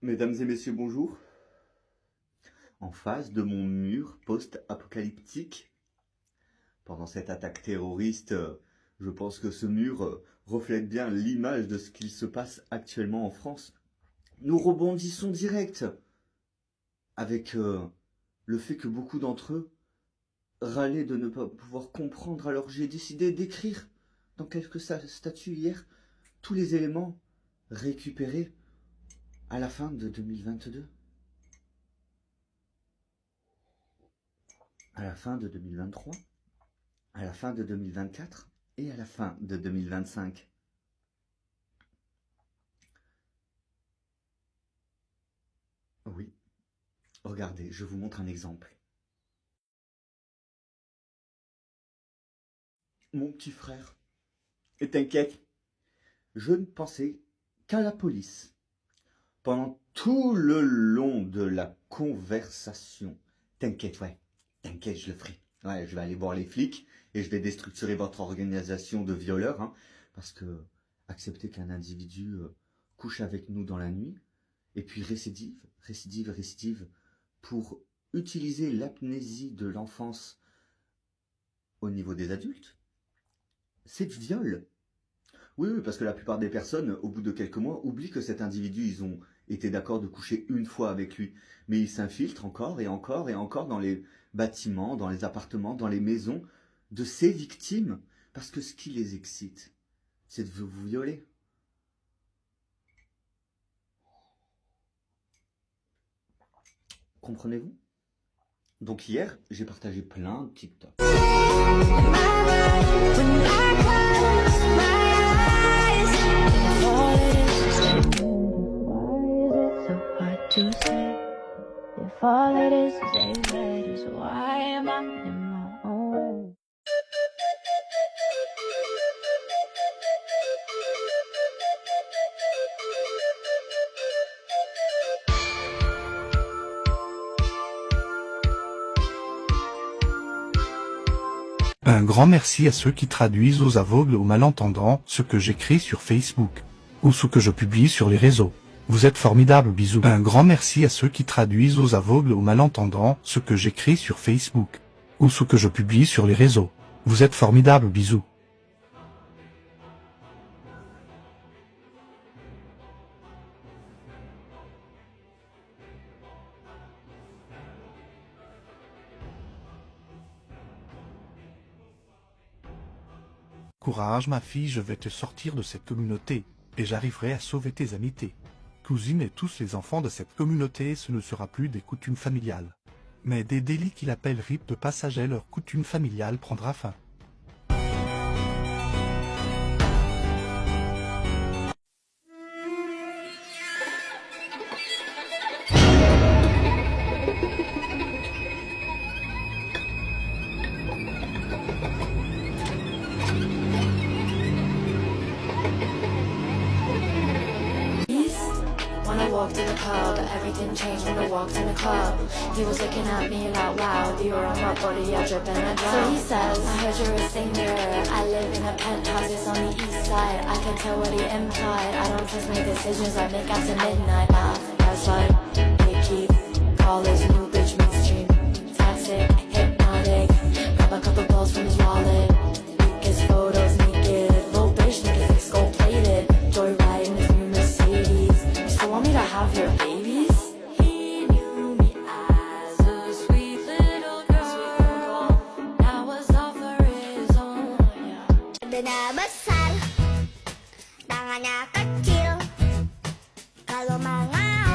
Mesdames et messieurs, bonjour. En face de mon mur post-apocalyptique, pendant cette attaque terroriste, je pense que ce mur reflète bien l'image de ce qu'il se passe actuellement en France. Nous rebondissons direct avec le fait que beaucoup d'entre eux râlaient de ne pas pouvoir comprendre. Alors j'ai décidé d'écrire dans quelques statuts hier tous les éléments récupérés à la fin de 2022, à la fin de 2023, à la fin de 2024 et à la fin de 2025. Oui, regardez, je vous montre un exemple. Mon petit frère, et t'inquiète, je ne pensais qu'à la police. Pendant tout le long de la conversation, t'inquiète, ouais, t'inquiète, je le ferai. Ouais, je vais aller voir les flics et je vais déstructurer votre organisation de violeurs, hein, parce que accepter qu'un individu couche avec nous dans la nuit, et puis récidive, pour utiliser l'amnésie de l'enfance au niveau des adultes, c'est du viol. Oui, parce que la plupart des personnes, au bout de quelques mois, oublient que cet individu, ils ont été d'accord de coucher une fois avec lui. Mais ils s'infiltrent encore et encore et encore dans les bâtiments, dans les appartements, dans les maisons de ces victimes. Parce que ce qui les excite, c'est de vous violer. Comprenez-vous? Donc hier, j'ai partagé plein de TikTok. If all it is A-letters, why am I in my own way? Un grand merci à ceux qui traduisent aux aveugles ou malentendants ce que j'écris sur Facebook ou ce que je publie sur les réseaux. Vous êtes formidables, bisous. Un grand merci à ceux qui traduisent aux aveugles ou malentendants ce que j'écris sur Facebook ou ce que je publie sur les réseaux. Vous êtes formidables, bisous. Courage ma fille, je vais te sortir de cette communauté, et j'arriverai à sauver tes amitiés. Cousine et tous les enfants de cette communauté, ce ne sera plus des coutumes familiales, mais des délits qu'il appelle rite de passage et leur coutume familiale prendra fin. When I walked in the pub, everything changed when I walked in the club. He was looking at me like, wow, you're on my body, I drip and I drown. So he says, I heard you're a singer, I live in a penthouse, it's on the east side. I can tell what he implied, I don't trust my decisions I make after midnight. That's like, Icky, college, new bitch mainstream. Toxic, hypnotic, grab a couple balls from his wallet. His photos naked, little bitch, niggas like skull plated. Joyride in his new Mercedes. You still want me to have your babies? He knew me as a sweet little girl. Now was all for his own. Na besar, tangannya kecil. Kalau manga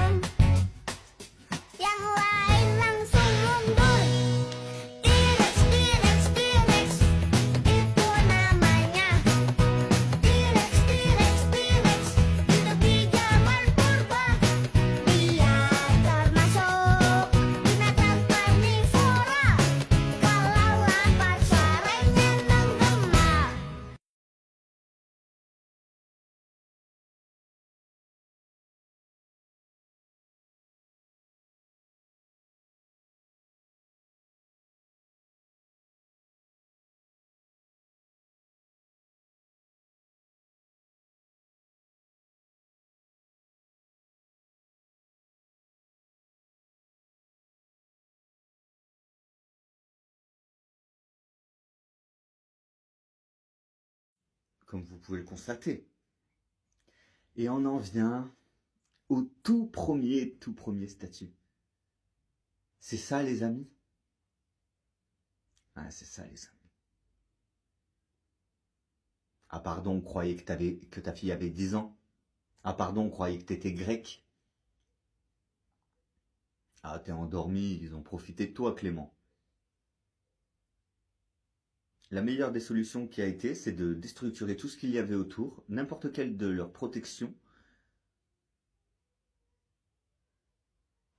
comme vous pouvez le constater. Et on en vient au tout premier statut. C'est ça, les amis? Ah, c'est ça, les amis. Ah pardon, on croyait que ta fille avait 10 ans. Ah pardon, on croyait que t'étais grec. Ah, t'es endormi, ils ont profité de toi, Clément. La meilleure des solutions qui a été, c'est de déstructurer tout ce qu'il y avait autour, n'importe quelle de leurs protections,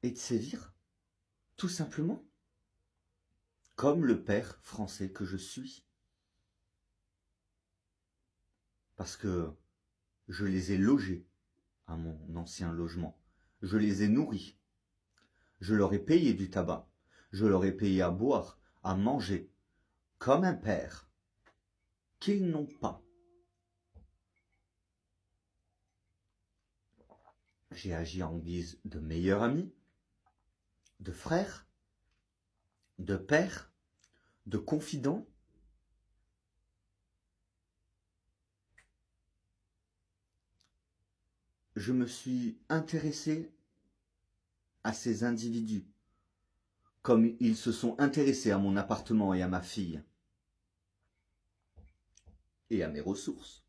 et de sévir, tout simplement, comme le père français que je suis. Parce que je les ai logés à mon ancien logement, je les ai nourris, je leur ai payé du tabac, je leur ai payé à boire, à manger, comme un père, qu'ils n'ont pas. J'ai agi en guise de meilleur ami, de frère, de père, de confident. Je me suis intéressé à ces individus, comme ils se sont intéressés à mon appartement et à ma fille. Et à mes ressources.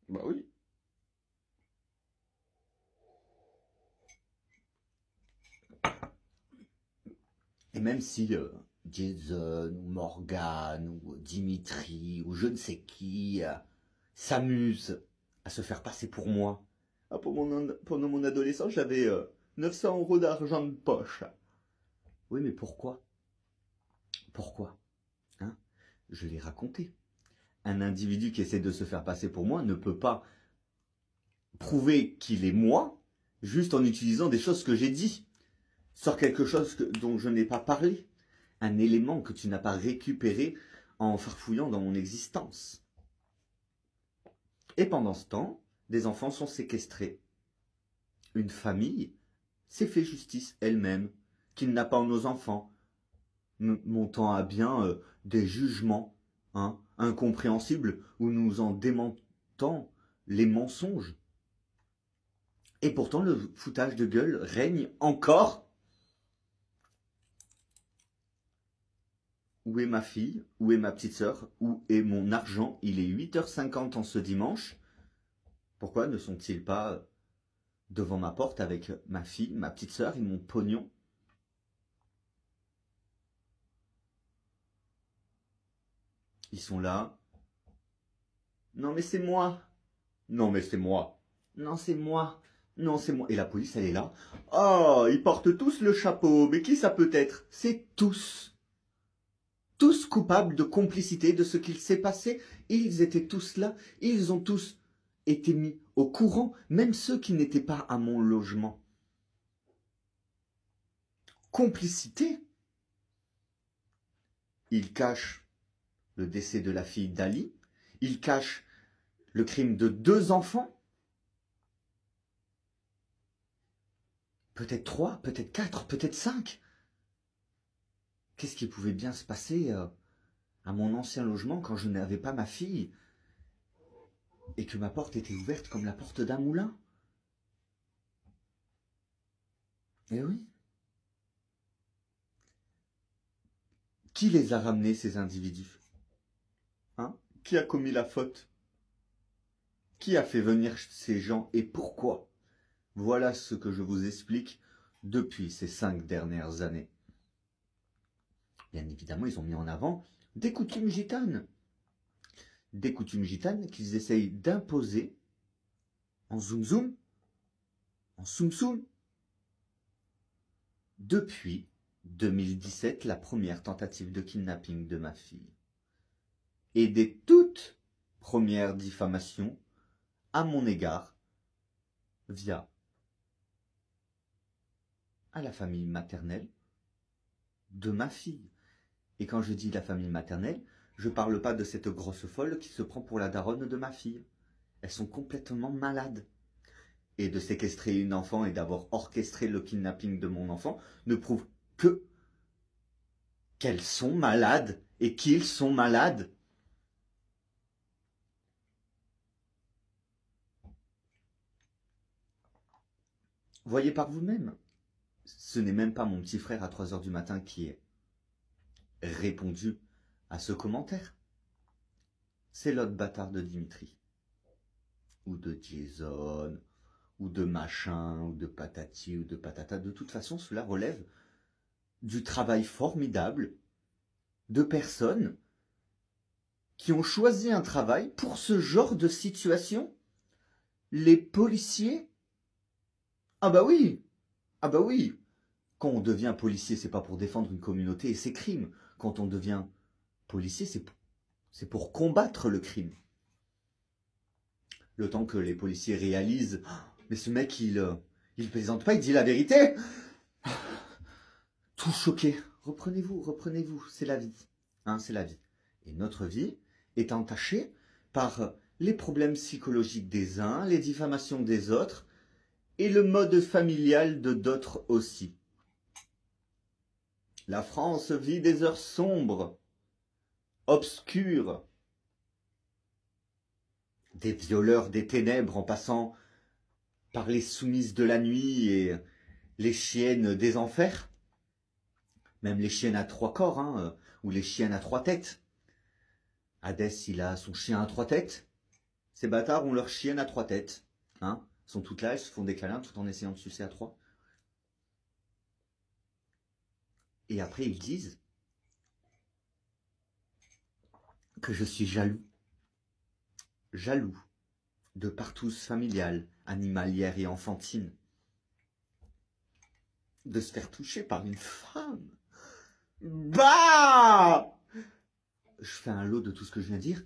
Bah oui. Et même si Jason ou Morgan ou Dimitri ou je ne sais qui s'amusent à se faire passer pour moi. Ah, pendant mon adolescence, j'avais 900 € d'argent de poche. Oui, mais pourquoi? Pourquoi? Hein? Je l'ai raconté. Un individu qui essaie de se faire passer pour moi ne peut pas prouver qu'il est moi juste en utilisant des choses que j'ai dit. Sors quelque chose dont je n'ai pas parlé. Un élément que tu n'as pas récupéré en farfouillant dans mon existence. Et pendant ce temps, des enfants sont séquestrés. Une famille s'est fait justice elle-même, kidnappe nos enfants, montant à bien des jugements incompréhensibles où nous en démentons les mensonges. Et pourtant, le foutage de gueule règne encore. Où est ma fille? Où est ma petite sœur? Où est mon argent? Il est 8h50 en ce dimanche. Pourquoi ne sont-ils pas devant ma porte avec ma fille, ma petite sœur et mon pognon? Ils sont là. Non mais c'est moi. Non mais c'est moi. Non c'est moi. Non c'est moi. Et la police elle est là. Oh, ils portent tous le chapeau. Mais qui ça peut être? C'est tous. Tous coupables de complicité de ce qu'il s'est passé. Ils étaient tous là. Ils ont tous été mis au courant. Même ceux qui n'étaient pas à mon logement. Complicité. Ils cachent le décès de la fille d'Ali. Ils cachent le crime de 2 enfants. Peut-être 3, peut-être 4, peut-être 5. Qu'est-ce qui pouvait bien se passer à mon ancien logement quand je n'avais pas ma fille et que ma porte était ouverte comme la porte d'un moulin? Eh oui. Qui les a ramenés, ces individus? Qui a commis la faute? Qui a fait venir ces gens et pourquoi? Voilà ce que je vous explique depuis ces 5 dernières années. Bien évidemment, ils ont mis en avant des coutumes gitanes. Des coutumes gitanes qu'ils essayent d'imposer en zoom-zoom, en soum-soum. Depuis 2017, la première tentative de kidnapping de ma fille. Et des toutes premières diffamations à mon égard via à la famille maternelle de ma fille. Et quand je dis la famille maternelle, je ne parle pas de cette grosse folle qui se prend pour la daronne de ma fille. Elles sont complètement malades. Et de séquestrer une enfant et d'avoir orchestré le kidnapping de mon enfant ne prouve que qu'elles sont malades et qu'ils sont malades. Voyez par vous-même. Ce n'est même pas mon petit frère à 3 heures du matin qui est répondu à ce commentaire. C'est l'autre bâtard de Dimitri. Ou de Jason, ou de machin, ou de patati, ou de patata. De toute façon, cela relève du travail formidable de personnes qui ont choisi un travail pour ce genre de situation. Les policiers. Ah bah oui. Ah bah oui. Quand on devient policier, c'est pas pour défendre une communauté et ses crimes. Quand on devient policier, c'est pour combattre le crime. Le temps que les policiers réalisent, mais ce mec, il plaisante pas, il dit la vérité. Tout choqué. Reprenez-vous, c'est la vie. Hein, c'est la vie. Et notre vie est entachée par les problèmes psychologiques des uns, les diffamations des autres, et le mode familial de d'autres aussi. La France vit des heures sombres, obscures, des violeurs des ténèbres en passant par les soumises de la nuit et les chiennes des enfers, même les chiennes à 3 corps, hein, ou les chiennes à 3 têtes. Hadès, il a son chien à 3 têtes. Ces bâtards ont leur chienne à 3 têtes. Hein, sont toutes là, elles se font des câlins tout en essayant de sucer à 3. Et après, ils disent que je suis jaloux. Jaloux de partouze familiale, animalière et enfantine. De se faire toucher par une femme. Bah! Je fais un lot de tout ce que je viens de dire.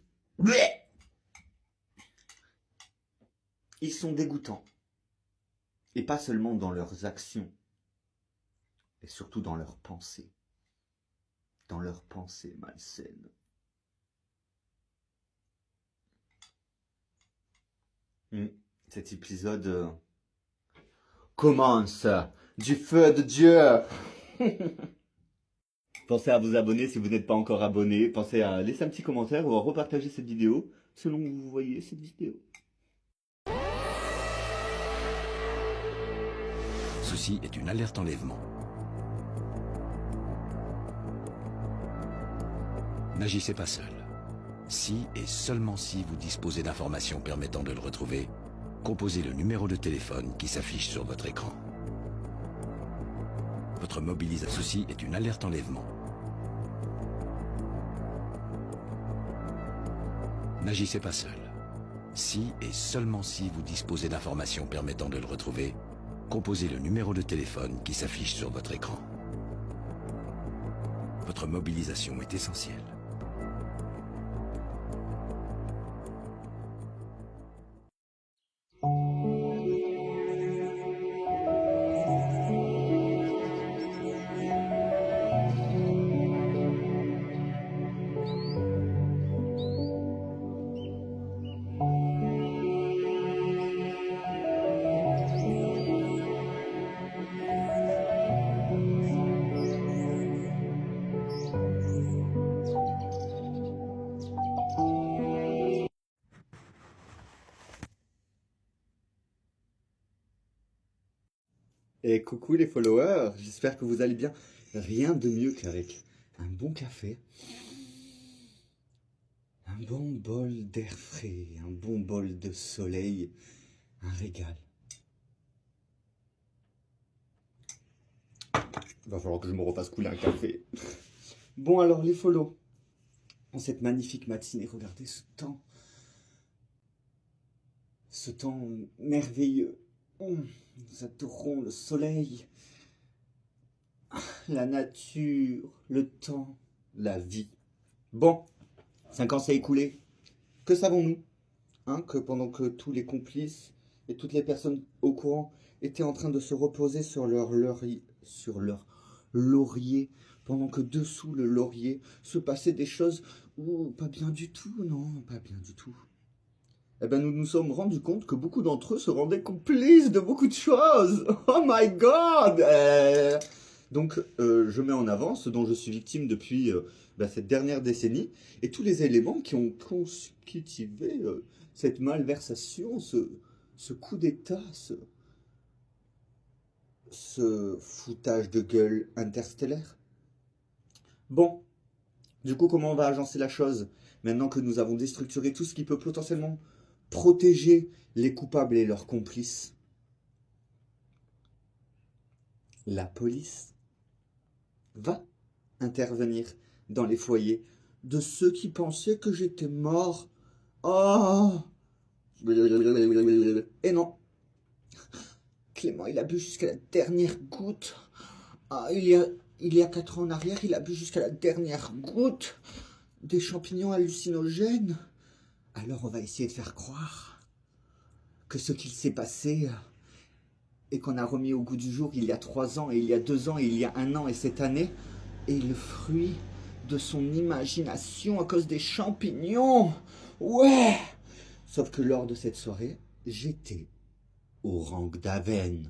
Ils sont dégoûtants. Et pas seulement dans leurs actions, et surtout dans leurs pensées. Dans leurs pensées malsaines. Cet épisode commence du feu de Dieu. Pensez à vous abonner si vous n'êtes pas encore abonné. Pensez à laisser un petit commentaire ou à repartager cette vidéo selon que vous voyez cette vidéo. Ceci est une alerte enlèvement. N'agissez pas seul. Si et seulement si vous disposez d'informations permettant de le retrouver, composez le numéro de téléphone qui s'affiche sur votre écran. Votre mobilisation. Ceci est une alerte enlèvement. N'agissez pas seul. Si et seulement si vous disposez d'informations permettant de le retrouver, composez le numéro de téléphone qui s'affiche sur votre écran. Votre mobilisation est essentielle. Et coucou les followers, j'espère que vous allez bien. Rien de mieux qu'avec un bon café, un bon bol d'air frais, un bon bol de soleil, un régal. Va falloir que je me refasse couler un café. Bon alors les follow, en cette magnifique matinée, regardez ce temps merveilleux. Nous adorons le soleil, la nature, le temps, la vie. Bon, 5 ans s'est écoulé. Que savons-nous? Que pendant que tous les complices et toutes les personnes au courant étaient en train de se reposer sur leur laurier, pendant que dessous le laurier se passaient des choses pas bien du tout, non, pas bien du tout. Eh ben, nous nous sommes rendus compte que beaucoup d'entre eux se rendaient complices de beaucoup de choses. Oh my God! Donc, je mets en avant ce dont je suis victime depuis cette dernière décennie et tous les éléments qui ont cultivé cette malversation, ce coup d'État, ce foutage de gueule interstellaire. Bon, du coup, comment on va agencer la chose maintenant que nous avons déstructuré tout ce qui peut potentiellement protéger les coupables et leurs complices? La police va intervenir dans les foyers de ceux qui pensaient que j'étais mort. Oh! Et non. Clément, il a bu jusqu'à la dernière goutte. Ah, il y a 4 ans en arrière, il a bu jusqu'à la dernière goutte des champignons hallucinogènes. Alors on va essayer de faire croire que ce qu'il s'est passé et qu'on a remis au goût du jour il y a 3 ans, et il y a 2 ans, et il y a 1 an, et cette année, est le fruit de son imagination à cause des champignons. Ouais! Sauf que lors de cette soirée, j'étais au rang d'Aven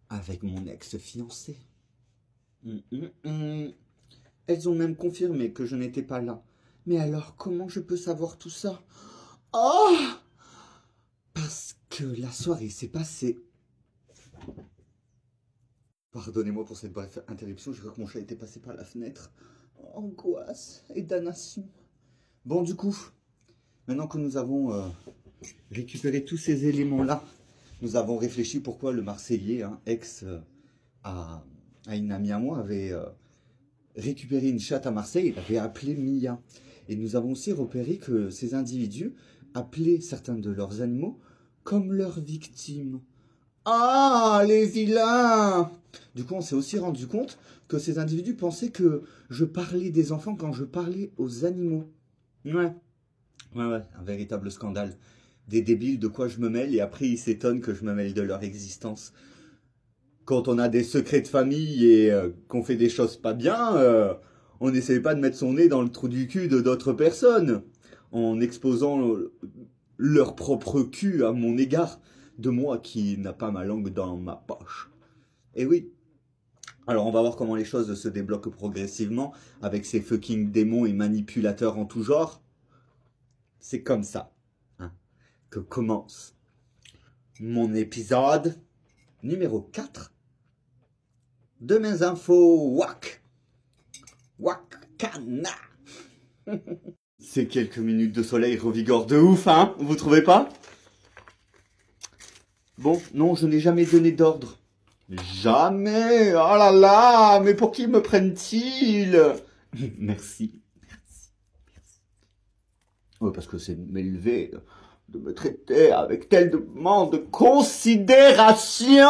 avec mon ex-fiancé. Elles ont même confirmé que je n'étais pas là. Mais alors, comment je peux savoir tout ça? Oh! Parce que la soirée s'est passée. Pardonnez-moi pour cette brève interruption, je crois que mon chat était passé par la fenêtre. Angoisse et damnation. Bon, du coup, maintenant que nous avons récupéré tous ces éléments-là, nous avons réfléchi pourquoi le Marseillais, ex à une amie à moi, avait récupéré une chatte à Marseille, il avait appelé Mia. Et nous avons aussi repéré que ces individus appelaient certains de leurs animaux comme leurs victimes. Ah, les vilains! Du coup, on s'est aussi rendu compte que ces individus pensaient que je parlais des enfants quand je parlais aux animaux. Ouais, un véritable scandale. Des débiles de quoi je me mêle et après ils s'étonnent que je me mêle de leur existence. Quand on a des secrets de famille et qu'on fait des choses pas bien, on n'essaie pas de mettre son nez dans le trou du cul de d'autres personnes en exposant leur propre cul à mon égard, de moi qui n'a pas ma langue dans ma poche. Et oui. Alors on va voir comment les choses se débloquent progressivement avec ces fucking démons et manipulateurs en tout genre. C'est comme ça que commence mon épisode numéro 4 de mes infos Wakana. Ces quelques minutes de soleil revigorent de ouf, vous trouvez pas? Bon, non, je n'ai jamais donné d'ordre. Jamais! Oh là là! Mais pour qui me prennent-ils? Merci. Oui, parce que c'est de m'élever, de me traiter avec tellement de considération!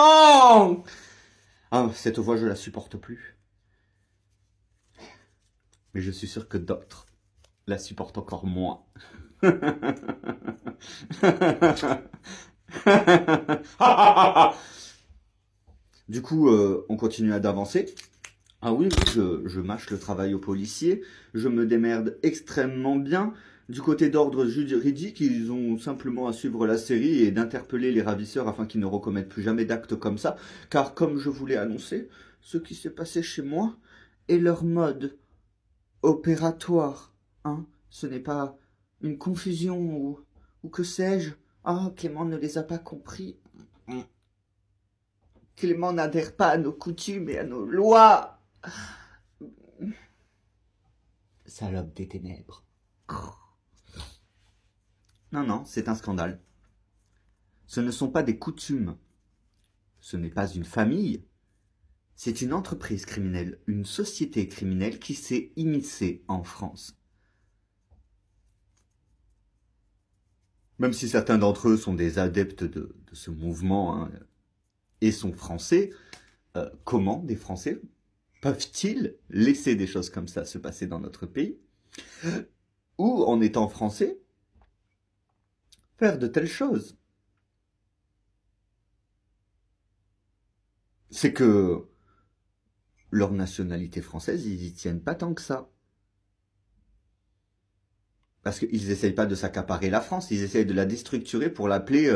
Ah, cette voix, je la supporte plus. Mais je suis sûr que d'autres la supportent encore moins. Du coup, on continue d'avancer. Ah oui, je mâche le travail aux policiers. Je me démerde extrêmement bien. Du côté d'ordre juridique, ils ont simplement à suivre la série et d'interpeller les ravisseurs afin qu'ils ne recommettent plus jamais d'actes comme ça. Car comme je vous l'ai annoncé, ce qui s'est passé chez moi est leur mode opératoire. Ce n'est pas une confusion ou que sais-je. Ah, Clément ne les a pas compris. Clément n'adhère pas à nos coutumes et à nos lois. Salope des ténèbres. Non, c'est un scandale. Ce ne sont pas des coutumes. Ce n'est pas une famille. C'est une entreprise criminelle, une société criminelle qui s'est immiscée en France. Même si certains d'entre eux sont des adeptes de ce mouvement et sont français, comment des Français peuvent-ils laisser des choses comme ça se passer dans notre pays? Ou, en étant français, faire de telles choses? C'est que leur nationalité française, ils y tiennent pas tant que ça. Parce qu'ils essayent pas de s'accaparer la France, ils essayent de la déstructurer pour l'appeler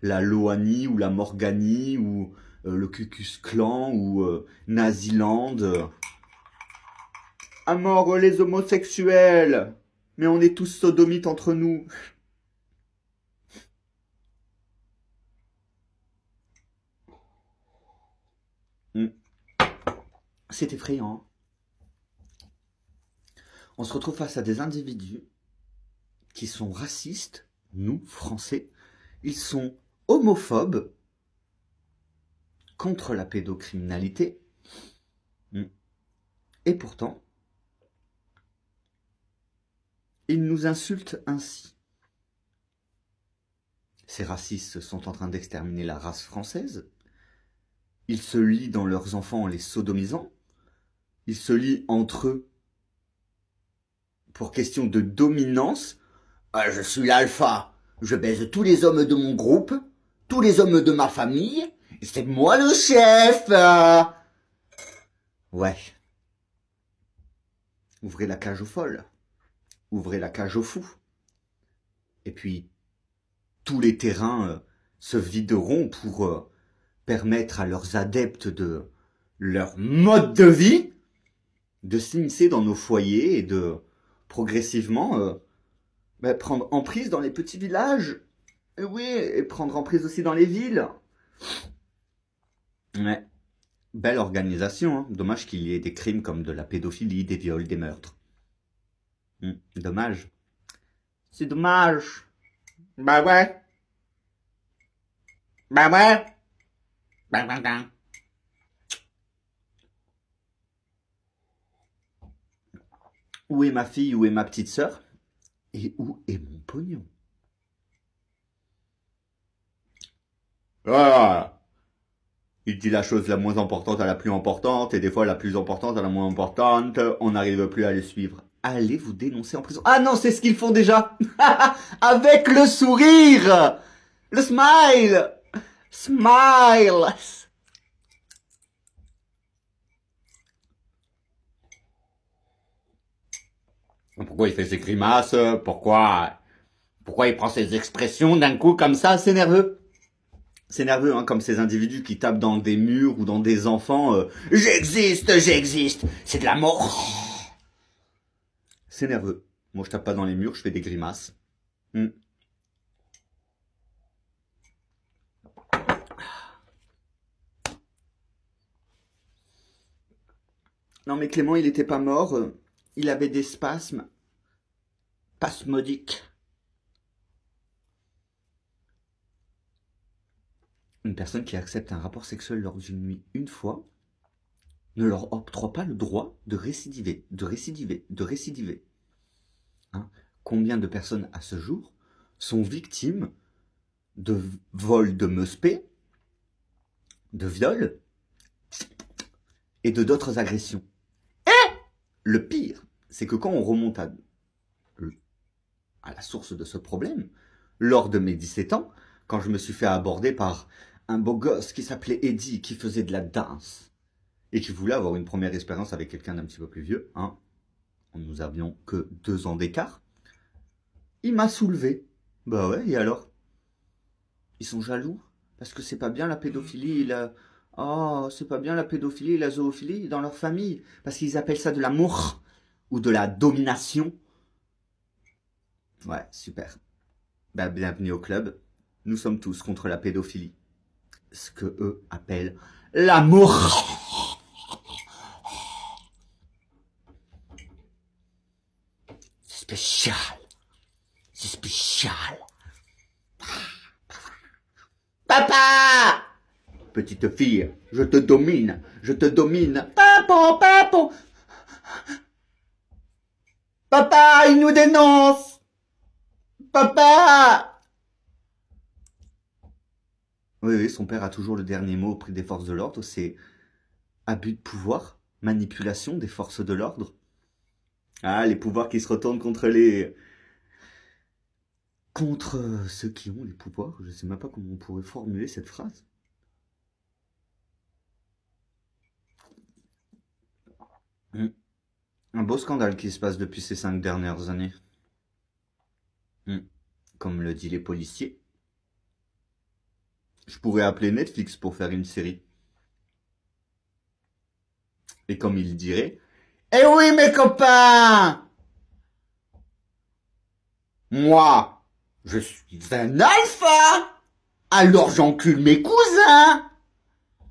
la Loanie ou la Morganie ou le Ku Klux Klan ou Naziland. À mort les homosexuels! Mais on est tous sodomites entre nous. C'est effrayant. On se retrouve face à des individus qui sont racistes, nous, Français. Ils sont homophobes, contre la pédocriminalité. Et pourtant, ils nous insultent ainsi. Ces racistes sont en train d'exterminer la race française. Ils se lient dans leurs enfants en les sodomisant. Ils se lient entre eux pour question de dominance. Ah, je suis l'alpha. Je baise tous les hommes de mon groupe, tous les hommes de ma famille. Et c'est moi le chef. Ouais. Ouvrez la cage aux folles. Ouvrez la cage aux fous. Et puis, tous les terrains se videront pour permettre à leurs adeptes de leur mode de vie de s'immiscer dans nos foyers et de progressivement prendre emprise dans les petits villages. Et oui, et prendre emprise aussi dans les villes. Ouais. Belle organisation, hein. Dommage qu'il y ait des crimes comme de la pédophilie, des viols, des meurtres. Dommage. C'est dommage. Bah ouais. Bah ouais. Où est ma fille, où est ma petite sœur? Et où est mon pognon? Ah, il dit la chose la moins importante à la plus importante, et des fois la plus importante à la moins importante. On n'arrive plus à les suivre. Allez vous dénoncer en prison. Ah non, c'est ce qu'ils font déjà. Avec le sourire. Le smile. Smile. Pourquoi il fait ses grimaces? Pourquoi il prend ses expressions d'un coup comme ça? C'est nerveux. C'est nerveux, hein, comme ces individus qui tapent dans des murs ou dans des enfants. J'existe. C'est de la mort. C'est nerveux. Moi, je tape pas dans les murs, je fais des grimaces. Non, mais Clément, il était pas mort. Il avait des spasmes. Spasmodiques. Une personne qui accepte un rapport sexuel lors d'une nuit une fois ne leur octroie pas le droit de récidiver. Hein? Combien de personnes à ce jour sont victimes de vols de meuspe, de viols et de d'autres agressions? Et le pire, c'est que quand on remonte à la source de ce problème, lors de mes 17 ans, quand je me suis fait aborder par un beau gosse qui s'appelait Eddie, qui faisait de la danse, et qui voulait avoir une première expérience avec quelqu'un d'un petit peu plus vieux, hein. Nous avions que 2 ans d'écart. Il m'a soulevé. Bah ouais, et alors? Ils sont jaloux, parce que c'est pas bien la pédophilie et la... Oh, c'est pas bien la pédophilie et la zoophilie dans leur famille, parce qu'ils appellent ça de l'amour, ou de la domination. Ouais, super. Bah, bienvenue au club. Nous sommes tous contre la pédophilie. Ce que eux appellent l'amour. C'est spécial. C'est spécial. Papa! Petite fille, je te domine. Papa! Papa, il nous dénonce! Papa! Oui, son père a toujours le dernier mot auprès des forces de l'ordre, c'est abus de pouvoir, manipulation des forces de l'ordre. Ah, les pouvoirs qui se retournent contre ceux qui ont les pouvoirs. Je sais même pas comment on pourrait formuler cette phrase. Un beau scandale qui se passe depuis ces 5 dernières années. Comme le dit les policiers. Je pourrais appeler Netflix pour faire une série. Et comme il dirait, eh oui mes copains! Moi, je suis un alpha! Alors j'encule mes cousins!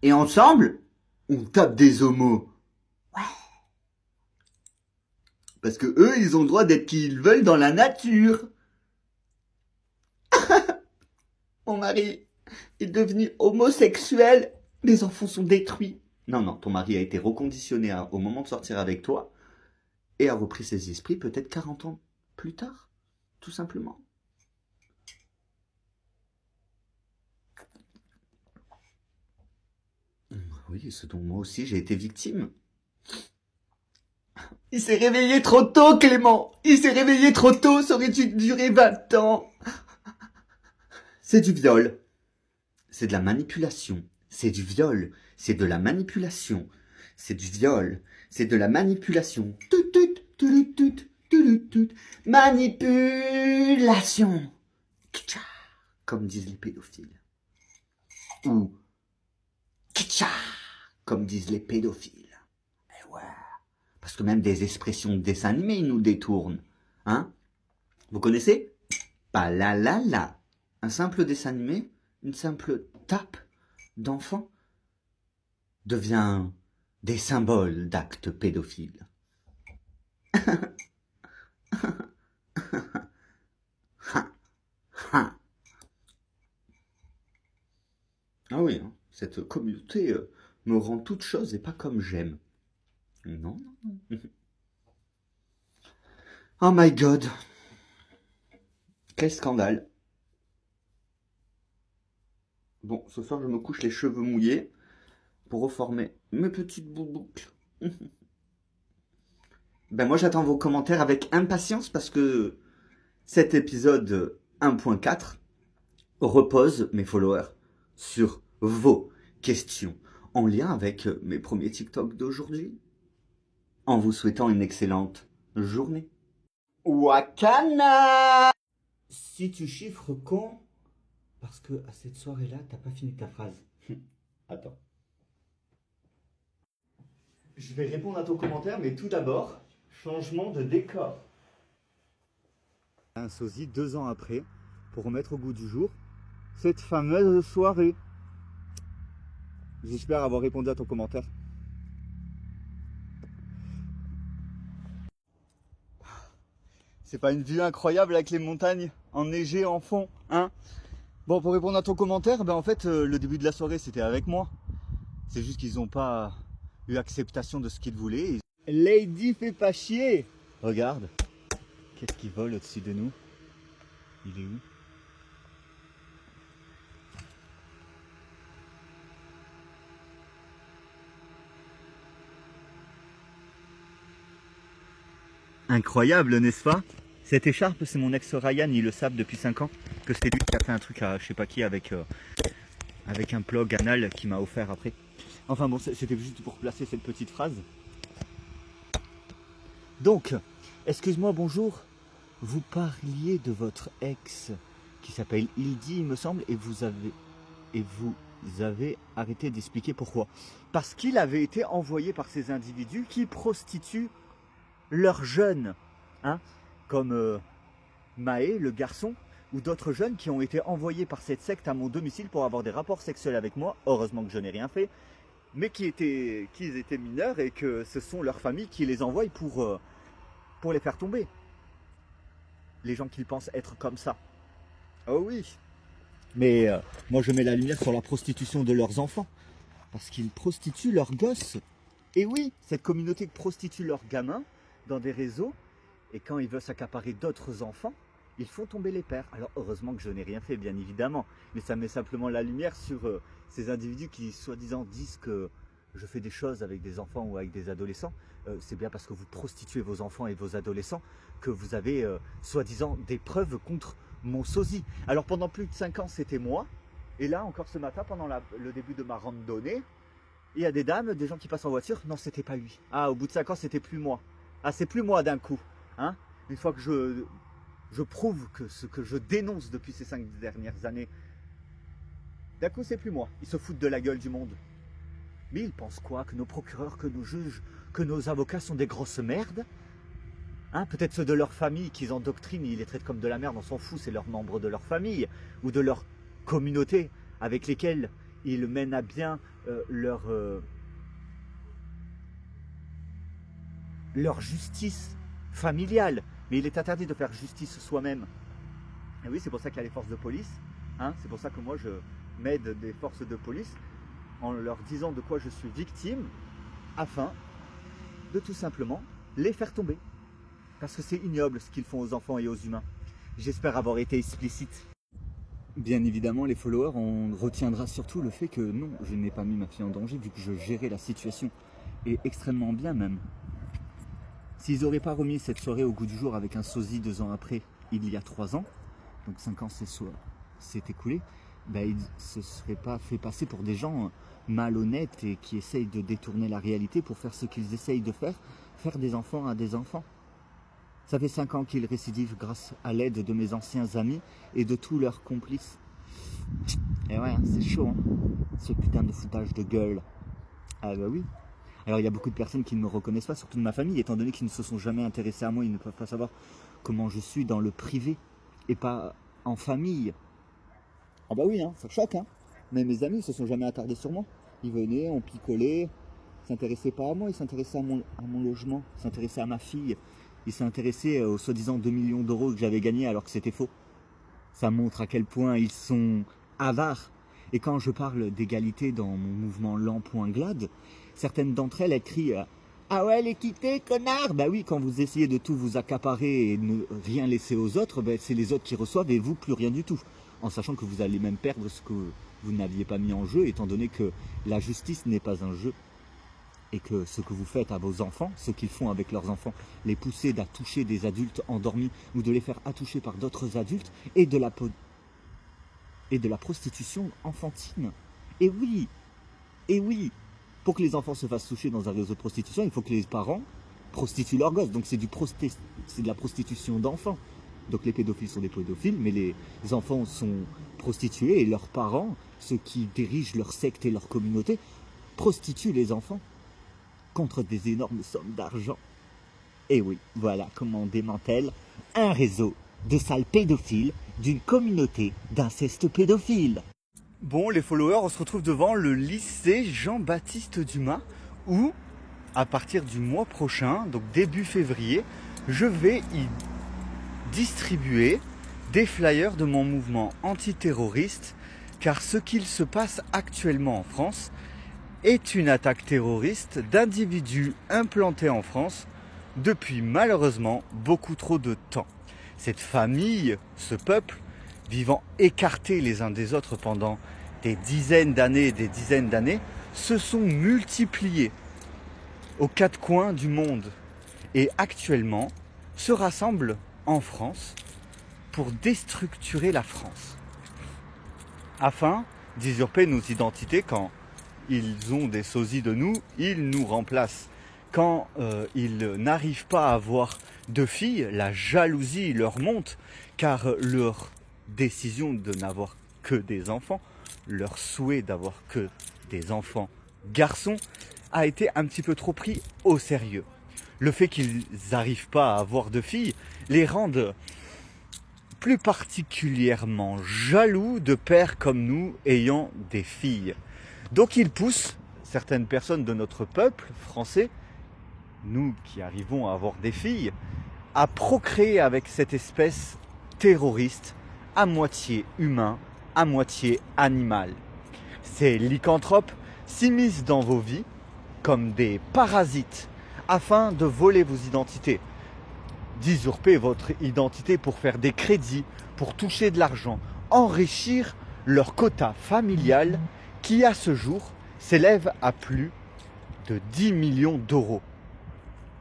Et ensemble, on tape des homos. Parce que eux, ils ont le droit d'être qui ils veulent dans la nature. Mon mari est devenu homosexuel. Mes enfants sont détruits. Non, non, ton mari a été reconditionné au moment de sortir avec toi et a repris ses esprits peut-être 40 ans plus tard, tout simplement. Oui, ce dont moi aussi j'ai été victime. Il s'est réveillé trop tôt, Clément. Il s'est réveillé trop tôt, ça aurait dû durer 20 ans. C'est du viol. C'est de la manipulation. C'est du viol. C'est de la manipulation. C'est du viol. C'est de la manipulation. Tut, tut, tut, tut, tut, tut. Manipulation. Kitcha, comme disent les pédophiles. Ou kitcha, comme disent les pédophiles. Eh ouais. Parce que même des expressions de dessin animé, ils nous détournent. Hein? Vous connaissez? Pas la la la. Un simple dessin animé, une simple tape d'enfant devient des symboles d'actes pédophiles. Ah oui, hein, cette communauté me rend toute chose et pas comme j'aime. Non, non, non. Oh my god. Quel scandale. Bon, ce soir je me couche les cheveux mouillés pour reformer mes petites boucles. Ben moi j'attends vos commentaires avec impatience parce que cet épisode 1.4 repose, mes followers, sur vos questions en lien avec mes premiers TikTok d'aujourd'hui. En vous souhaitant une excellente journée. Wakana! Si tu chiffres con, parce que à cette soirée-là, t'as pas fini ta phrase. Attends. Je vais répondre à ton commentaire, mais tout d'abord, changement de décor. Un sosie 2 ans après, pour remettre au goût du jour cette fameuse soirée. J'espère avoir répondu à ton commentaire. C'est pas une vue incroyable avec les montagnes enneigées en fond, hein? Bon, pour répondre à ton commentaire, ben en fait, le début de la soirée, c'était avec moi. C'est juste qu'ils n'ont pas eu acceptation de ce qu'ils voulaient. Lady fait pas chier. Regarde. Qu'est-ce qui vole au-dessus de nous? Il est où? Incroyable, n'est-ce pas? Cette écharpe, c'est mon ex Ryan, ils le savent depuis 5 ans, que c'était lui qui a fait un truc à je sais pas qui avec un plug anal qui m'a offert après. Enfin bon, c'était juste pour placer cette petite phrase. Donc, excuse-moi, bonjour. Vous parliez de votre ex qui s'appelle Hildy, il me semble, et vous avez arrêté d'expliquer pourquoi. Parce qu'il avait été envoyé par ces individus qui prostituent leurs jeunes, hein, comme Maë, le garçon, ou d'autres jeunes qui ont été envoyés par cette secte à mon domicile pour avoir des rapports sexuels avec moi. Heureusement que je n'ai rien fait, mais qu'ils étaient mineurs et que ce sont leurs familles qui les envoient pour les faire tomber. Les gens qu'ils pensent être comme ça. Oh oui. Mais moi je mets la lumière sur la prostitution de leurs enfants. Parce qu'ils prostituent leurs gosses. Et oui, cette communauté prostitue leurs gamins dans des réseaux. Et quand ils veulent s'accaparer d'autres enfants, ils font tomber les pères. Alors heureusement que je n'ai rien fait, bien évidemment. Mais ça met simplement la lumière sur ces individus qui soi-disant disent que je fais des choses avec des enfants ou avec des adolescents. C'est bien parce que vous prostituez vos enfants et vos adolescents que vous avez soi-disant des preuves contre mon sosie. Alors pendant plus de 5 ans, c'était moi. Et là, encore ce matin, pendant le début de ma randonnée, il y a des dames, des gens qui passent en voiture. Non, c'était pas lui. Ah, au bout de 5 ans, c'était plus moi. Ah, c'est plus moi d'un coup. Hein? Une fois que je prouve que ce que je dénonce depuis ces 5 dernières années, d'un coup, c'est plus moi. Ils se foutent de la gueule du monde. Mais ils pensent quoi? Que nos procureurs, que nos juges, que nos avocats sont des grosses merdes? Hein, peut-être ceux de leur famille qu'ils endoctrinent, ils les traitent comme de la merde, on s'en fout, c'est leurs membres de leur famille ou de leur communauté avec lesquels ils mènent à bien leur justice familial. Mais il est interdit de faire justice soi-même. Et oui, c'est pour ça qu'il y a les forces de police. Hein, c'est pour ça que moi, je m'aide des forces de police en leur disant de quoi je suis victime, afin de tout simplement les faire tomber. Parce que c'est ignoble ce qu'ils font aux enfants et aux humains. J'espère avoir été explicite. Bien évidemment, les followers, on retiendra surtout le fait que non, je n'ai pas mis ma fille en danger vu que je gérais la situation. Et extrêmement bien même. S'ils n'auraient pas remis cette soirée au goût du jour avec un sosie 2 ans après, il y a 3 ans, donc 5 ans s'est écoulé, ben, ils ne se seraient pas fait passer pour des gens malhonnêtes et qui essayent de détourner la réalité pour faire ce qu'ils essayent de faire des enfants à des enfants. Ça fait 5 ans qu'ils récidivent grâce à l'aide de mes anciens amis et de tous leurs complices. Et ouais, c'est chaud, hein, ce putain de foutage de gueule. Ah bah oui. Alors il y a beaucoup de personnes qui ne me reconnaissent pas, surtout de ma famille, étant donné qu'ils ne se sont jamais intéressés à moi, ils ne peuvent pas savoir comment je suis dans le privé et pas en famille. Ah bah oui, hein, ça choque, hein. Mais mes amis ne se sont jamais attardés sur moi. Ils venaient, on picolait, ils ne s'intéressaient pas à moi, ils s'intéressaient à mon logement, ils s'intéressaient à ma fille, ils s'intéressaient aux soi-disant 2 millions d'euros que j'avais gagnés alors que c'était faux. Ça montre à quel point ils sont avares. Et quand je parle d'égalité dans mon mouvement Lan.glad, certaines d'entre elles crient « Ah ouais, l'équité, connard !» Bah oui, quand vous essayez de tout vous accaparer et ne rien laisser aux autres, bah c'est les autres qui reçoivent et vous, plus rien du tout. En sachant que vous allez même perdre ce que vous n'aviez pas mis en jeu, étant donné que la justice n'est pas un jeu. Et que ce que vous faites à vos enfants, ce qu'ils font avec leurs enfants, les pousser à toucher des adultes endormis ou de les faire attoucher par d'autres adultes, et de la prostitution enfantine. Et oui, pour que les enfants se fassent toucher dans un réseau de prostitution, il faut que les parents prostituent leurs gosses. Donc c'est de la prostitution d'enfants. Donc les pédophiles sont des pédophiles, mais les enfants sont prostitués et leurs parents, ceux qui dirigent leur secte et leur communauté, prostituent les enfants contre des énormes sommes d'argent. Et oui, voilà comment on démantèle un réseau de sales pédophiles d'une communauté d'inceste pédophile. Bon, les followers, on se retrouve devant le lycée Jean-Baptiste Dumas où, à partir du mois prochain, donc début février, je vais y distribuer des flyers de mon mouvement antiterroriste, car ce qu'il se passe actuellement en France est une attaque terroriste d'individus implantés en France depuis malheureusement beaucoup trop de temps. Cette famille, ce peuple, vivant écartés les uns des autres pendant des dizaines d'années et des dizaines d'années, se sont multipliés aux 4 coins du monde et actuellement se rassemblent en France pour déstructurer la France, afin d'usurper nos identités. Quand ils ont des sosies de nous, ils nous remplacent. Quand ils n'arrivent pas à avoir de filles, la jalousie leur monte, car leur décision de n'avoir que des enfants, leur souhait d'avoir que des enfants garçons, a été un petit peu trop pris au sérieux. Le fait qu'ils n'arrivent pas à avoir de filles les rendent plus particulièrement jaloux de pères comme nous ayant des filles. Donc ils poussent certaines personnes de notre peuple français, nous qui arrivons à avoir des filles, à procréer avec cette espèce terroriste, à moitié humain, à moitié animal. Ces lycanthropes s'immiscent dans vos vies comme des parasites afin de voler vos identités, d'usurper votre identité pour faire des crédits, pour toucher de l'argent, enrichir leur quota familial qui à ce jour s'élève à plus de 10 millions d'euros,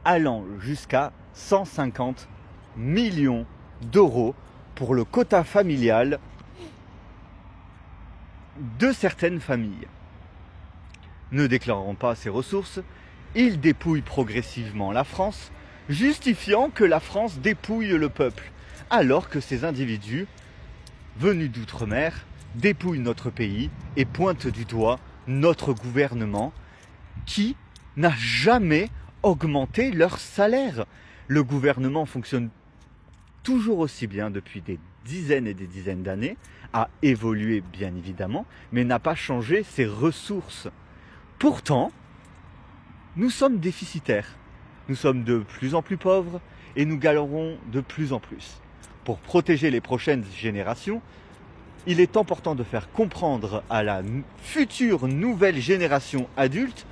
allant jusqu'à 150 millions d'euros pour le quota familial de certaines familles. Ne déclarant pas ses ressources, ils dépouillent progressivement la France, justifiant que la France dépouille le peuple, alors que ces individus, venus d'outre-mer, dépouillent notre pays et pointent du doigt notre gouvernement qui n'a jamais augmenté leur salaire. Le gouvernement fonctionne toujours aussi bien depuis des dizaines et des dizaines d'années, a évolué bien évidemment, mais n'a pas changé ses ressources. Pourtant, nous sommes déficitaires. Nous sommes de plus en plus pauvres et nous galerons de plus en plus. Pour protéger les prochaines générations, il est important de faire comprendre à la future nouvelle génération adulte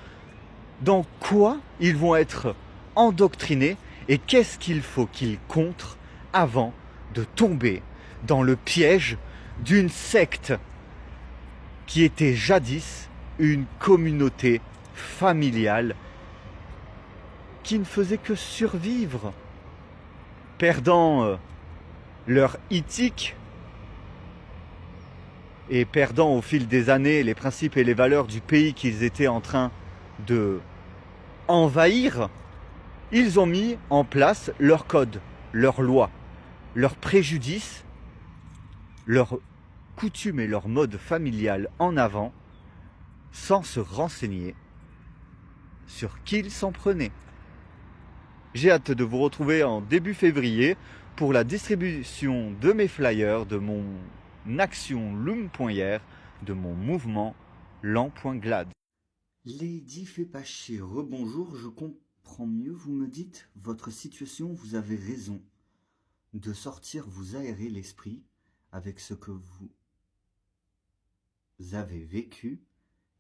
dans quoi ils vont être endoctrinés et qu'est-ce qu'il faut qu'ils contrent avant de tomber dans le piège d'une secte qui était jadis une communauté familiale qui ne faisait que survivre, perdant leur éthique et perdant au fil des années les principes et les valeurs du pays qu'ils étaient en train de envahir. Ils ont mis en place leurs codes, leurs lois, leurs préjudices, leurs coutumes et leur mode familial en avant, sans se renseigner sur qui ils s'en prenaient. J'ai hâte de vous retrouver en début février pour la distribution de mes flyers, de mon action Loom.hier, de mon mouvement Lan.glad. Lady fait pas chier, rebonjour, je comprends mieux, vous me dites, votre situation, vous avez raison de sortir vous aérer l'esprit avec ce que vous avez vécu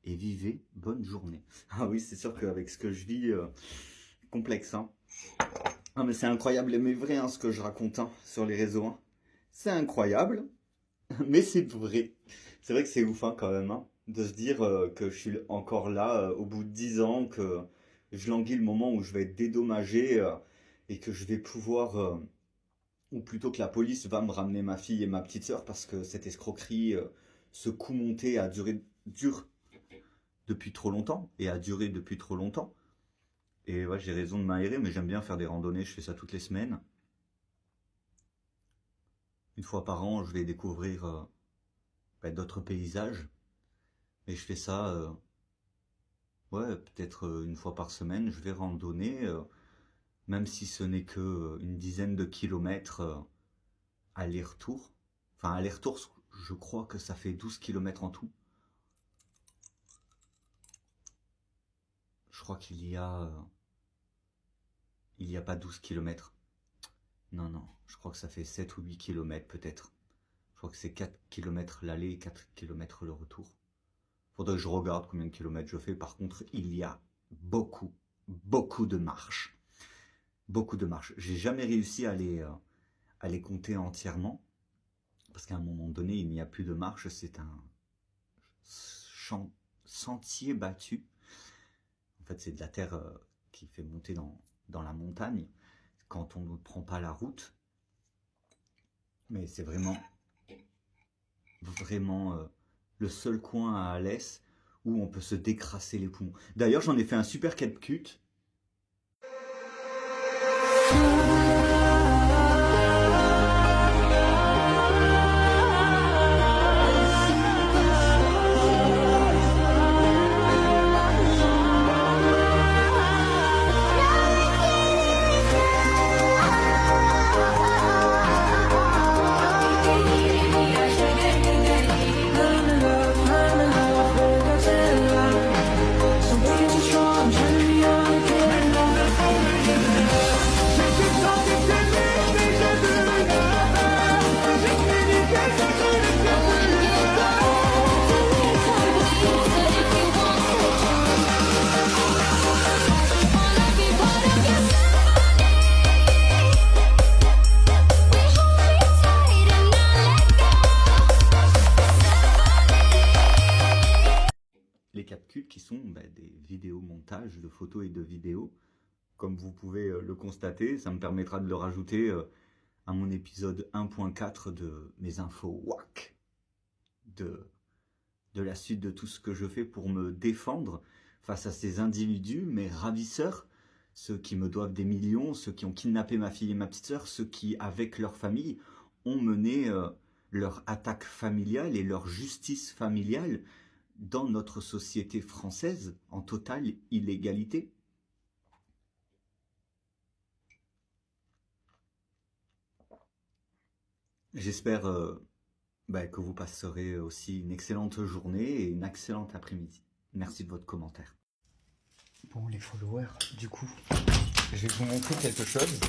et vivez, bonne journée. Ah oui, c'est sûr qu'avec ce que je vis, complexe, hein. Ah mais c'est incroyable, mais vrai hein, ce que je raconte hein, sur les réseaux. Hein. C'est incroyable, mais c'est vrai. C'est vrai que c'est ouf hein, quand même, hein, de se dire que je suis encore là au bout de 10 ans, que je languis le moment où je vais être dédommagé et que je vais pouvoir, ou plutôt que la police va me ramener ma fille et ma petite sœur parce que cette escroquerie, ce coup monté dure depuis trop longtemps et a duré depuis trop longtemps. Et ouais, j'ai raison de m'aérer, mais j'aime bien faire des randonnées, je fais ça toutes les semaines. Une fois par an, je vais découvrir d'autres paysages. Et je fais ça, ouais, peut-être une fois par semaine, je vais randonner, même si ce n'est que une dizaine de kilomètres aller-retour. Enfin, aller-retour, je crois que ça fait 12 kilomètres en tout. Je crois qu'il y a pas 12 kilomètres. Non, je crois que ça fait 7 ou 8 kilomètres peut-être. Je crois que c'est 4 kilomètres l'aller et 4 kilomètres le retour. Faudrait que je regarde combien de kilomètres je fais. Par contre, il y a beaucoup de marches. Beaucoup de marches. J'ai jamais réussi à les compter entièrement. Parce qu'à un moment donné, il n'y a plus de marches. C'est un sentier battu. En fait, c'est de la terre qui fait monter dans la montagne quand on ne prend pas la route. Mais c'est vraiment le seul coin à Alès où on peut se décrasser les poumons. D'ailleurs, j'en ai fait un super CapCut. Les CapCut qui sont des vidéos montages de photos et de vidéos. Comme vous pouvez le constater, ça me permettra de le rajouter à mon épisode 1.4 de mes infos WAC. De la suite de tout ce que je fais pour me défendre face à ces individus, mes ravisseurs, ceux qui me doivent des millions, ceux qui ont kidnappé ma fille et ma petite sœur, ceux qui, avec leur famille, ont mené leur attaque familiale et leur justice familiale dans notre société française en totale illégalité. J'espère que vous passerez aussi une excellente journée et une excellente après-midi. Merci de votre commentaire. Bon, les followers, du coup, Je vais vous montrer quelque chose.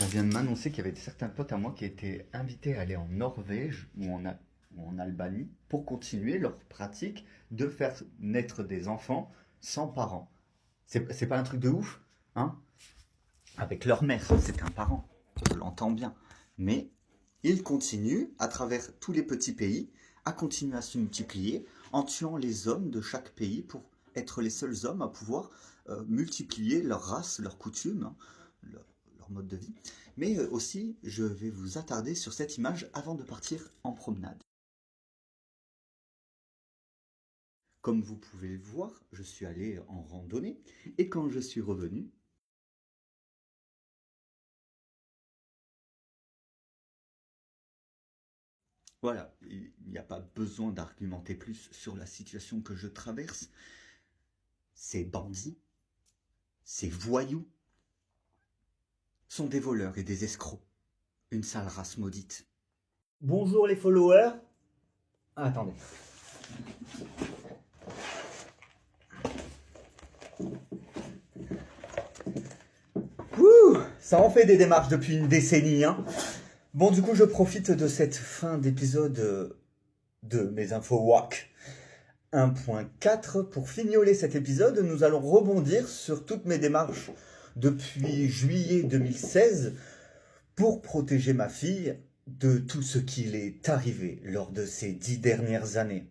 On vient de m'annoncer qu'il y avait certains potes à moi qui étaient invités à aller en Norvège ou en Albanie pour continuer leur pratique de faire naître des enfants sans parents. C'est pas un truc de ouf, hein? Avec leur mère, c'est un parent, je l'entends bien. Mais ils continuent, à travers tous les petits pays, à continuer à se multiplier en tuant les hommes de chaque pays pour être les seuls hommes à pouvoir multiplier leur race, leurs coutumes, hein, leur mode de vie. Mais aussi, je vais vous attarder sur cette image avant de partir en promenade. Comme vous pouvez le voir, je suis allé en randonnée et quand je suis revenu, voilà, il n'y a pas besoin d'argumenter plus sur la situation que je traverse. Ces bandits, ces voyous, sont des voleurs et des escrocs. Une sale race maudite. Bonjour les followers. Ah, attendez. Ouh, ça en fait des démarches depuis une décennie, hein. Bon, du coup, je profite de cette fin d'épisode de mes infos WAC 1.4 pour fignoler cet épisode. Nous allons rebondir sur toutes mes démarches depuis juillet 2016 pour protéger ma fille de tout ce qui est arrivé lors de ces 10 dernières années.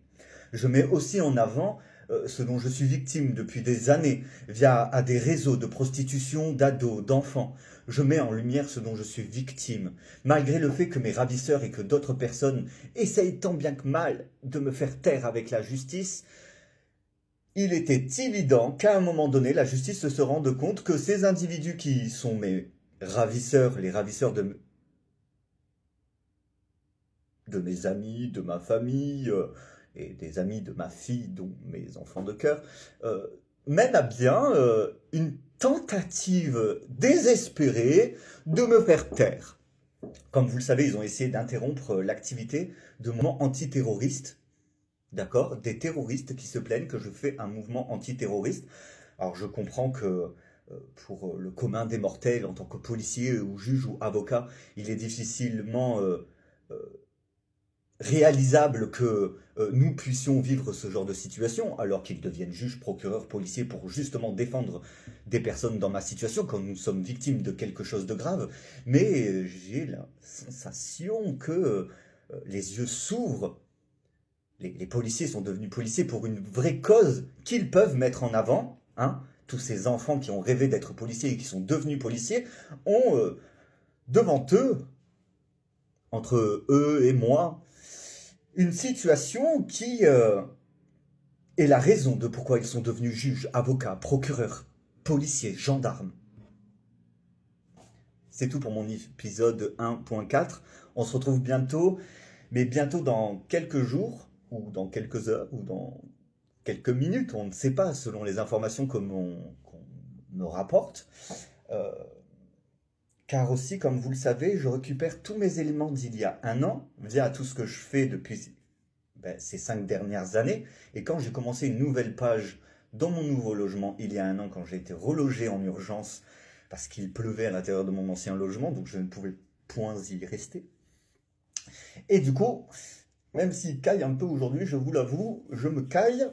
Je mets aussi en avant ce dont je suis victime depuis des années via des réseaux de prostitution d'ados, d'enfants. Je mets en lumière ce dont je suis victime, malgré le fait que mes ravisseurs et que d'autres personnes essayent tant bien que mal de me faire taire avec la justice. Il était évident qu'à un moment donné, la justice se rende compte que ces individus qui sont mes ravisseurs, les ravisseurs de mes amis, de ma famille et des amis de ma fille, dont mes enfants de cœur, mènent à bien une tentative désespérée de me faire taire. Comme vous le savez, ils ont essayé d'interrompre l'activité de mouvements antiterroristes. D'accord, des terroristes qui se plaignent que je fais un mouvement antiterroriste. Alors je comprends que pour le commun des mortels, en tant que policier ou juge ou avocat, il est difficilement réalisable que nous puissions vivre ce genre de situation, alors qu'ils deviennent juges, procureurs, policiers pour justement défendre des personnes dans ma situation quand nous sommes victimes de quelque chose de grave. Mais j'ai la sensation que les yeux s'ouvrent. Les policiers sont devenus policiers pour une vraie cause qu'ils peuvent mettre en avant. Hein. Tous ces enfants qui ont rêvé d'être policiers et qui sont devenus policiers ont devant eux, entre eux et moi, une situation qui est la raison de pourquoi ils sont devenus juges, avocats, procureurs, policiers, gendarmes. C'est tout pour mon épisode 1.4. On se retrouve bientôt, mais bientôt dans quelques jours, ou dans quelques heures, ou dans quelques minutes, on ne sait pas, selon les informations qu'on me rapporte. Car aussi, comme vous le savez, je récupère tous mes éléments d'il y a un an, via tout ce que je fais depuis ces 5 dernières années. Et quand j'ai commencé une nouvelle page dans mon nouveau logement, il y a un an, quand j'ai été relogé en urgence, parce qu'il pleuvait à l'intérieur de mon ancien logement, donc je ne pouvais point y rester. Et du coup, même s'il caille un peu aujourd'hui, je vous l'avoue, je me caille.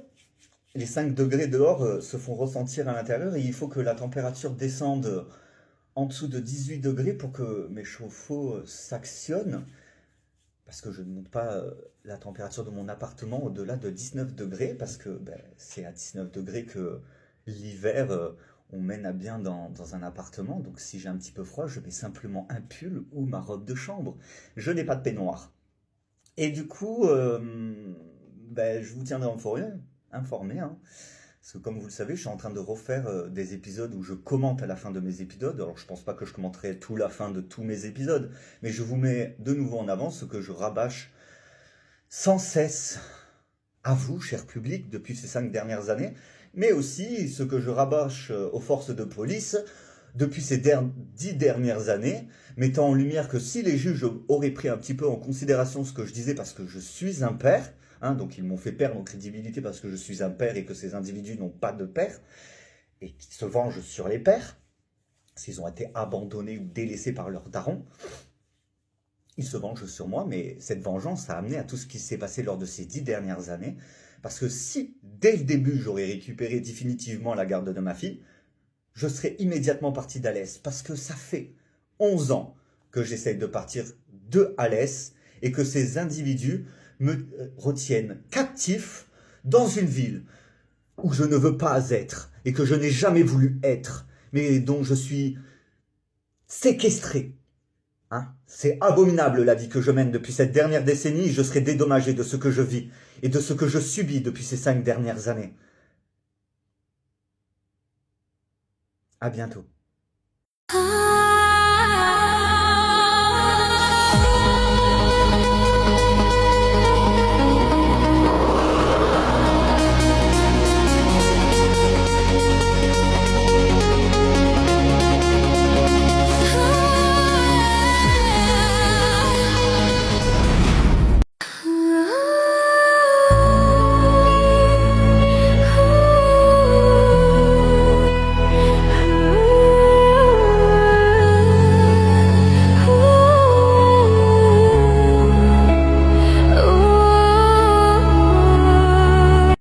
Les 5 degrés dehors se font ressentir à l'intérieur et il faut que la température descende en dessous de 18 degrés pour que mes chauffe-eau s'actionnent. Parce que je ne monte pas la température de mon appartement au-delà de 19 degrés, parce que c'est à 19 degrés que l'hiver, on mène à bien dans un appartement. Donc si j'ai un petit peu froid, je mets simplement un pull ou ma robe de chambre. Je n'ai pas de peignoir. Et du coup, je vous tiendrai informé, hein, parce que comme vous le savez, je suis en train de refaire des épisodes où je commente à la fin de mes épisodes. Alors je pense pas que je commenterai tout la fin de tous mes épisodes, mais je vous mets de nouveau en avant ce que je rabâche sans cesse à vous, cher public, depuis ces 5 dernières années, mais aussi ce que je rabâche aux forces de police depuis ces 10 dernières années, mettant en lumière que si les juges auraient pris un petit peu en considération ce que je disais, parce que je suis un père, hein, donc ils m'ont fait perdre en crédibilité parce que je suis un père et que ces individus n'ont pas de père, et qui se vengent sur les pères, s'ils ont été abandonnés ou délaissés par leurs darons, ils se vengent sur moi, mais cette vengeance a amené à tout ce qui s'est passé lors de ces 10 dernières années. Parce que si, dès le début, j'aurais récupéré définitivement la garde de ma fille, je serais immédiatement parti d'Alès. Parce que ça fait 11 ans que j'essaye de partir de Alès et que ces individus me retiennent captif dans une ville où je ne veux pas être et que je n'ai jamais voulu être, mais dont je suis séquestré. Hein? C'est abominable la vie que je mène depuis cette dernière décennie. Je serai dédommagé de ce que je vis et de ce que je subis depuis ces 5 dernières années. À bientôt.